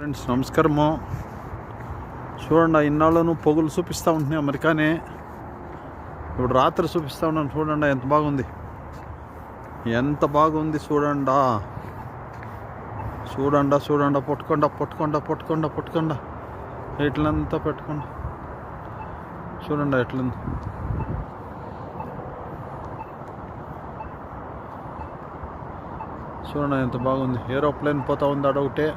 Friends నమస్కారము. చూడండి, ఇన్నాళ్ళను పొగులు చూపిస్తూ ఉంటున్నాయి అమెరికానే. ఇప్పుడు రాత్రి చూపిస్తూ ఉన్నాను. చూడండి ఎంత బాగుంది, ఎంత బాగుంది. చూడండా చూడండా చూడండా పట్టుకోండా పట్టుకోండా పట్టుకోండా పట్టుకోండా ఎట్లంతా పెట్టుకోండి. చూడండి ఎట్లుంది. చూడండి ఎంత బాగుంది. ఏరోప్లేన్ పోతా ఉంది అడొకటే.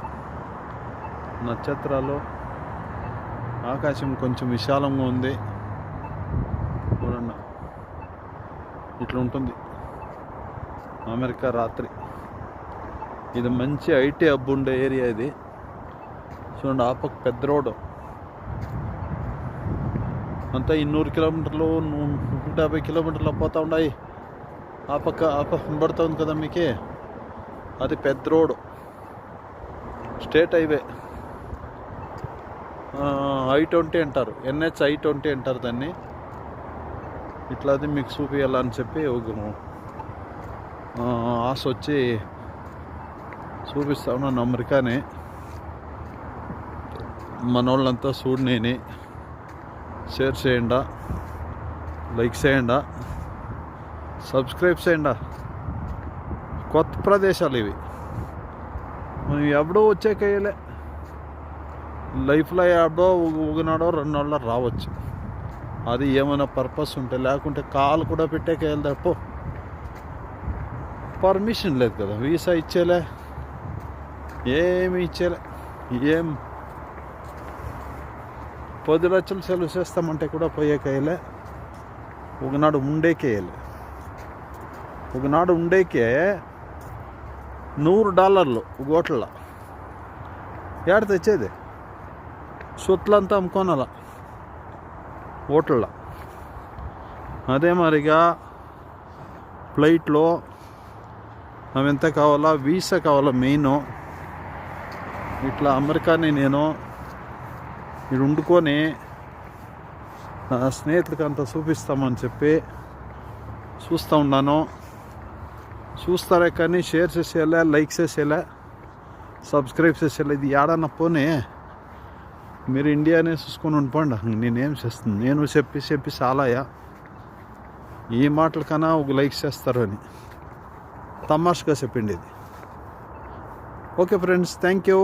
నక్షత్రాలు, ఆకాశం కొంచెం విశాలంగా ఉంది. చూడండి ఇట్లా ఉంటుంది అమెరికా రాత్రి. ఇది మంచి ఐటీ హబ్ ఉండే ఏరియా ఇది. చూడండి ఆ పక్క పెద్ద రోడ్డు అంతా 200 కిలోమీటర్లు 150 కిలోమీటర్లు పోతూ ఉన్నాయి. ఆ పక్క కనబడుతుంది కదా మీకే, అది పెద్ద రోడ్డు, స్టేట్ హైవే. I-20 అంటారు, NH I-20 అంటారు దాన్ని. ఇట్లాది మీకు చూపించాలని చెప్పి ఒక ఆశ వచ్చి చూపిస్తా ఉన్నాను అమెరికాని. మన వాళ్ళంతా చూడనేని షేర్ చేయండి, లైక్ చేయండి, సబ్స్క్రైబ్ చేయండి. కొత్త ప్రదేశాలు ఇవి, మనం ఎప్పుడో వచ్చేకేయలే. లైఫ్లో ఎప్పుడో ఒకనాడో 2 నాళ్ళలో రావచ్చు. అది ఏమైనా పర్పస్ ఉంటే, లేకుంటే కాల్ కూడా పెట్టేకేయాలి తప్ప పర్మిషన్ లేదు కదా. వీసా ఇచ్చేలే, ఏమి ఇచ్చేలే. ఏం 10 లక్షలు సెలవు చేస్తామంటే కూడా పోయేకేయలే. ఒకనాడు ఉండేకేయాలి. ఒకనాడు ఉండేకే $100 ఓట్ల ఏడ తెచ్చేది. సొత్తులంతా అమ్ముకోనాల ఓట్ల. అదే మరిగా ఫ్లైట్లో అవి ఎంత కావాలా, వీసా కావాలా మెయిన్. ఇట్లా అమెరికాని నేను ఇక్కడ వండుకొని నా స్నేహితులకి అంతా చూపిస్తామని చెప్పి చూస్తూ ఉన్నాను. చూస్తారే కానీ షేర్ చేసేయాలి, లైక్ చేసేయాలి, సబ్స్క్రైబ్ చేసేయాలి. ఇది ఏడన్నా పోనీ మీరు ఇండియానే చూసుకొని ఉండిపోండి. నేనేం చేస్తుంది, నేను చెప్పి చాలాయా. ఈ మాటల కన్నా ఒక లైక్ చేస్తారు అని తమాషగా చెప్పింది ఇది. Okay friends, thank you.